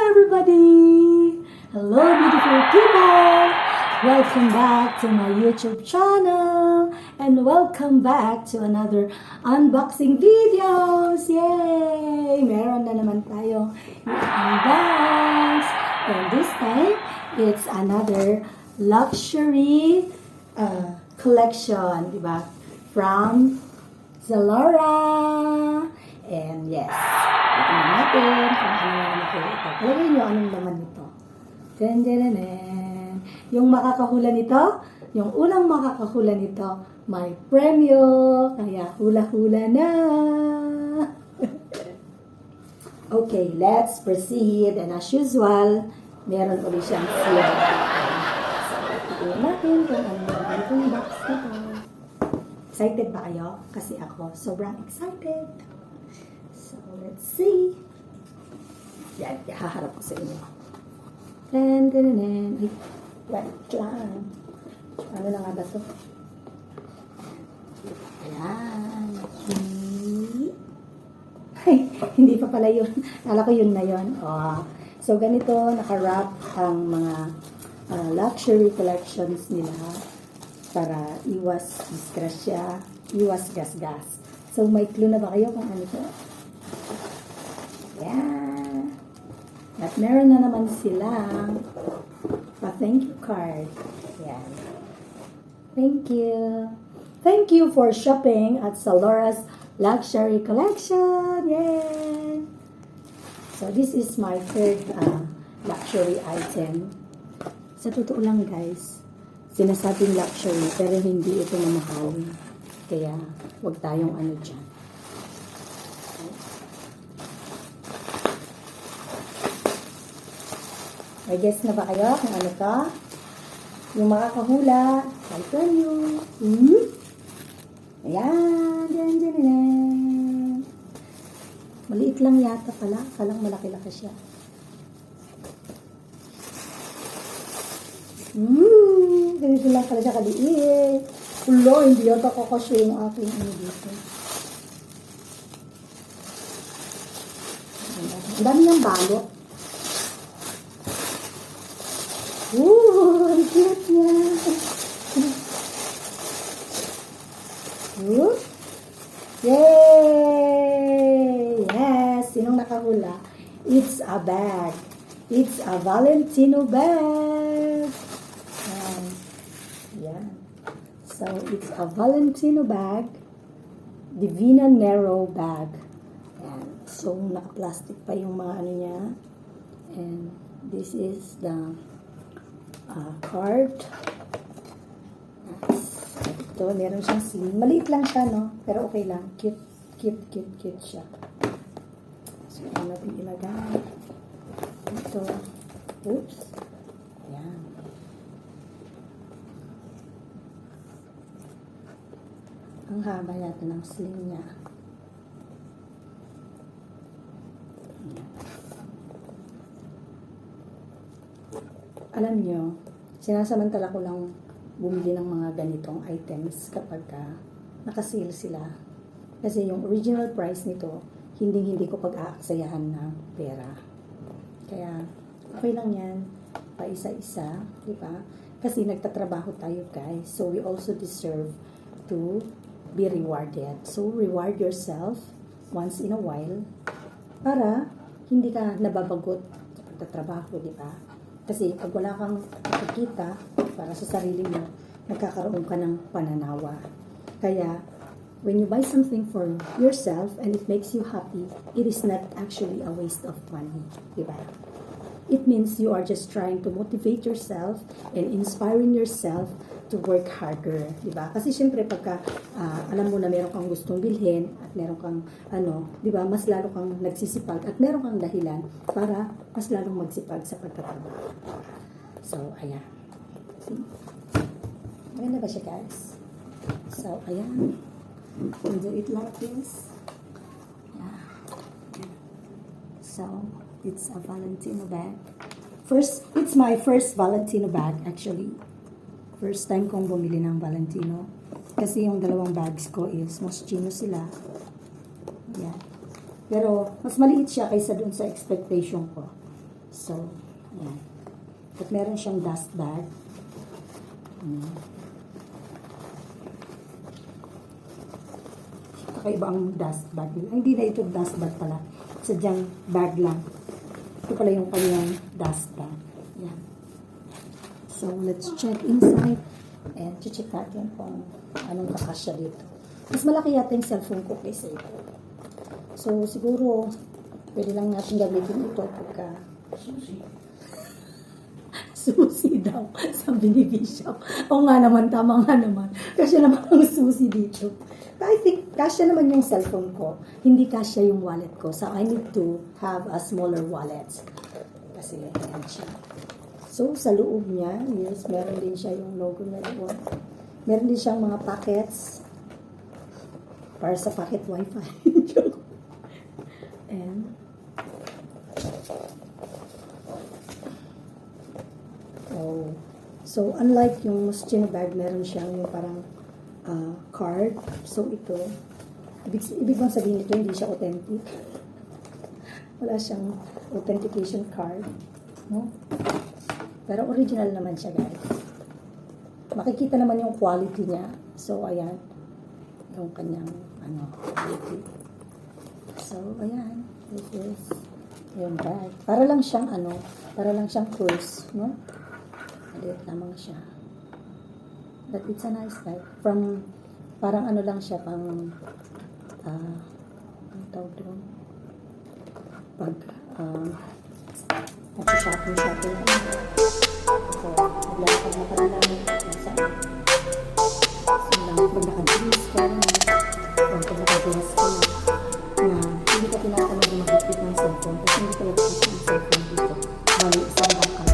everybody! Hello beautiful people! Welcome back to my YouTube channel and welcome back to another unboxing videos! Yay! Meron na naman tayong i-unbox and this time it's another luxury collection, diba? From Zalora. And yes, tingnan natin kung ano na naman ito. Palagay nyo anong laman nito. Dun. Yung makakahula nito, yung unang makakahula nito, may premyo. Kaya hula-hula na. Okay, let's proceed. And as usual, meron ulit siyang seal. So, tingnan natin kung ano naman itong box nito. Excited ba kayo? Kasi ako sobrang excited. So, let's see. Yan, haharap ko sa inyo. Ay, wait lang. Ano na nga ba ito? Ayan. Ay, hindi pa pala yun. Kala ko yun na yun. Oh. So, ganito, nakarap ang mga luxury collections nila para iwas disgrasya, iwas gas-gas. So, may clue na ba kayo kung ano ito? Yeah. At meron na naman silang pa-thank you card. Yan. Thank you. Thank you for shopping at Zalora's Luxury Collection. Yay! So, this is my third luxury item. Sa totoo lang, guys, sinasabing luxury, pero hindi ito mamahal. Kaya, huwag tayong ano dyan. May guess na ba kayo kung ano ka? Yung makakahula, I'll tell you. Ayan, dyan. Maliit lang yata pala. Kalang malaki-laki siya. Ganito lang pala siya kaliit. Ulo, hindi yata kakasya yung aking ano dito. Ang dami ng balot. Ang cute niya. Yay! Yes! Sinong nakahula? It's a bag. It's a Valentino bag. Yan. So, it's a Valentino bag. Divina Nero bag. Yan. So, naka-plastic pa yung mga ano niya. And this is the card. Ito, meron siyang sleeve. Maliit lang siya, no? Pero okay lang. Cute siya. So, ano natin ilagay? Ito. Oops. Ayan. Ang haba yata ng sleeve niya. Alam nyo, sinasamantala ko lang bumili ng mga ganitong items kapag nakasale sila. Kasi yung original price nito, hindi ko pag-aaksayahan ng pera. Kaya, okay lang yan. Pa isa-isa, di ba? Kasi nagtatrabaho tayo, guys. So, we also deserve to be rewarded. So, reward yourself once in a while para hindi ka nababagot sa pagtatrabaho, di ba? Kasi pag wala kang nakikita para sa sarili mo, nagkakaroon ka ng pananawa. Kaya, when you buy something for yourself and it makes you happy, it is not actually a waste of money. Diba? It means you are just trying to motivate yourself and inspiring yourself to work harder. Diba? Kasi syempre, pagka alam mo na meron kang gustong bilhin at meron kang diba, mas lalo kang nagsisipag at meron kang dahilan para mas lalong magsipag sa pagtatrabaho. So, ayan. See? Maganda ba siya, guys? So, ayan. You do it like this. Yeah. So, it's a Valentino bag. It's my first Valentino bag, actually. First time kong bumili ng Valentino. Kasi yung dalawang bags ko is moschino sila. Yan. Pero, mas maliit siya kaysa dun sa expectation ko. So, ayan. At meron siyang dust bag. Kakaiba ang dust bag. Hindi na ito dust bag pala. Sadyang bag lang. Ito pala yung kanyang dust bag. Ayan. So, let's check inside. And check natin kung anong kakasya dito. Mas malaki yata yung cellphone ko kaysa ito. So, siguro, pwede lang natin gamitin ito pagka susi daw, sabi ni Bishop. O nga naman, tama nga naman. Kasya naman ang susi dito. But I think, kasya naman yung cellphone ko. Hindi kasya yung wallet ko. So, I need to have a smaller wallet. Kasi, ayan siya. So, sa loob niya, yes, meron din siya yung logo na doon. Meron din siyang mga packets para sa pocket wifi. And, oh, so, unlike yung Moschino bag, meron siyang yung parang card. So, ito, ibig bang sabihin ito, hindi siya authentic. Wala siyang authentication card. No? Pero original naman siya, guys. Makikita naman yung quality niya. So, ayan. Yung kanyang, quality. So, ayan. This is yung bag. Para lang siyang, para lang siyang purse, no? Maliit lamang siya. But it's a nice bag. From, parang lang siya, pang, ang tawag doon? Pag, shopping. So, naglalakad na pala namin sa so, pag naka-dress ka pag naka-dress ka na hindi ka tinatanong na mag-hit ng cellphone kasi hindi ka mag-hit ng cellphone dito. Bali, isang bangkal.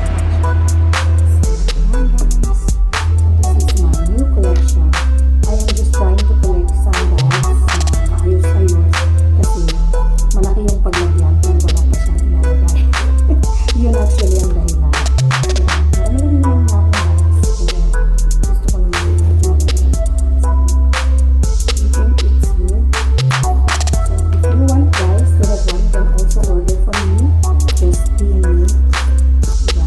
So, this is my new collection. I am just trying to collect sandals na maayos-ayos kasi malaki yung paglagyan kung wala pa siyang ilalagay. Yun actually ang dahilan. Marami rin naman na ako guys. Gusto ko naman yung medyo. I think it's good. So if you want guys to have one, you can also order from me. Just DM me. Diba?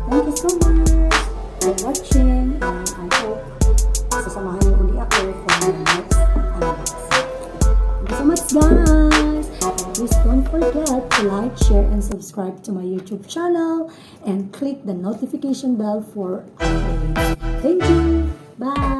Thank you so much for watching. And I hope sasamahan niyo uli ako for my next unboxing. Thank you so much guys. Please don't forget to like, share, and subscribe to my YouTube channel and click the notification bell for updates. Thank you. Bye.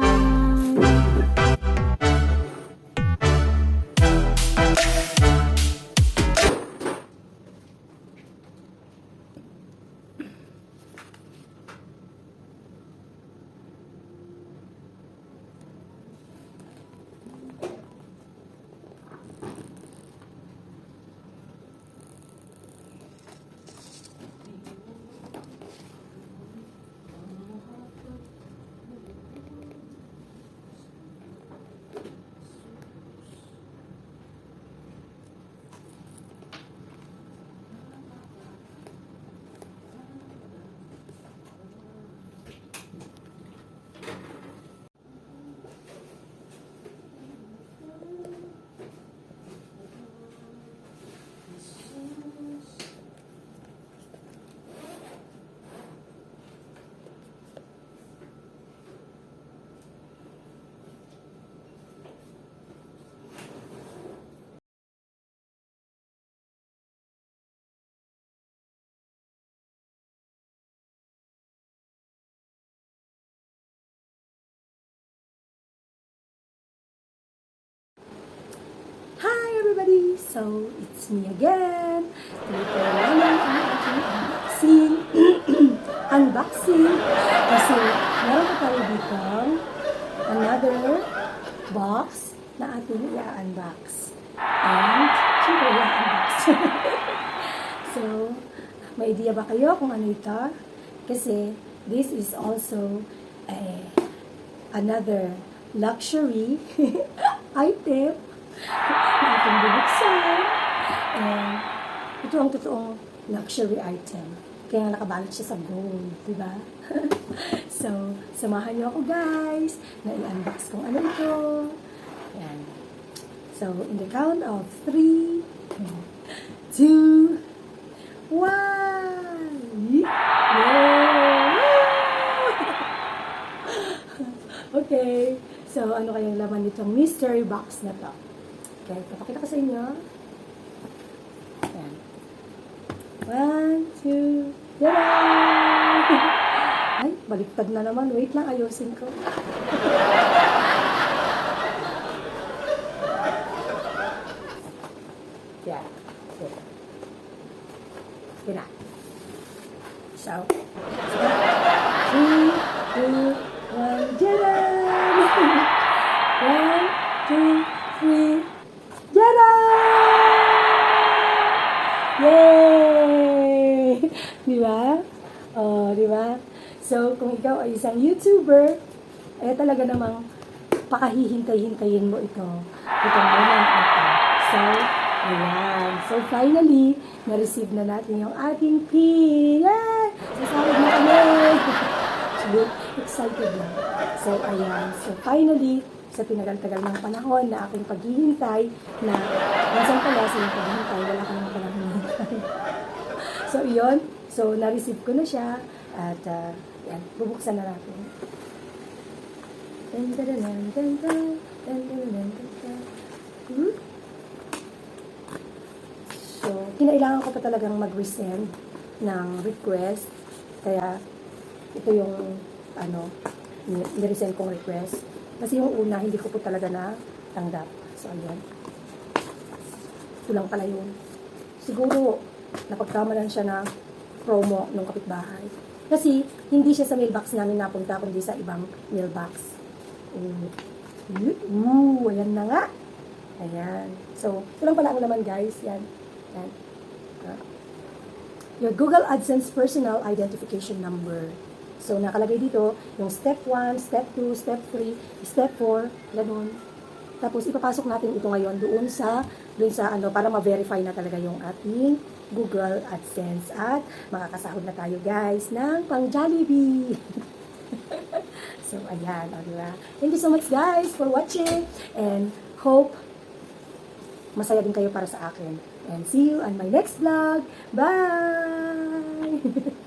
Everybody, so it's me again. Dito naman ang aking unboxing. Kasi meron ko tayo dito another box na ating i-unbox. And, syempre i-unbox. So, may idea ba kayo kung ano ito? Kasi, this is also another luxury item na ating bubuksan. And ito ang totoong luxury item. Kaya nakabalot siya sa gold, diba? So, samahan niyo ako guys na i-unbox kung ano ito. Ayan. So, in the count of 3, 2, 1. Yeah! Okay. So, ano kayang laman nitong mystery box na to? Okay, papakita ko sa inyo. Ayan. 1, 2, tada! Ay, baliktad na naman. Wait lang, ayusin ko. Yan. Okay. Okay na. So, 3, 2, 1, tada! 1, 2, 3, tada! Yay! Di ba? Oh, di ba? So, kung ikaw ay isang YouTuber, eh talaga namang pakahihintay-hintayin mo itong moment na ito. So, ayan. So, finally, na-receive na natin yung ating pin. Yay! Sasawag na kami! Excited lang. So, ayan. So, finally, sa tinagal-tagal ng panahon na aking paghihintay, na minsan pala sa yung paghihintay, wala ka naman palang hinihintay. So, iyon. So, na-receive ko na siya. At, yan, bubuksan na natin. So, kinailangan ko pa talagang mag-resend ng request. Kaya, ito yung, niresend kong request. Kasi yung una, hindi ko po talaga natanggap. So, ayan. Ito lang pala yun. Siguro, napagkamalan siya na promo ng kapitbahay. Kasi, hindi siya sa mailbox namin napunta, kundi sa ibang mailbox. Ayan na nga. Ayan. So, ito lang pala ang laman, guys. Yan. Yan. Your Google AdSense Personal Identification Number. So, nakalagay dito yung step 1, step 2, step 3, step 4, ganun. Tapos, ipapasok natin ito ngayon doon sa para ma-verify na talaga yung ating Google AdSense. At makakasahod na tayo, guys, ng pang Jollibee. So, ayan. Diba? Thank you so much, guys, for watching. And hope masaya din kayo para sa akin. And see you on my next vlog. Bye!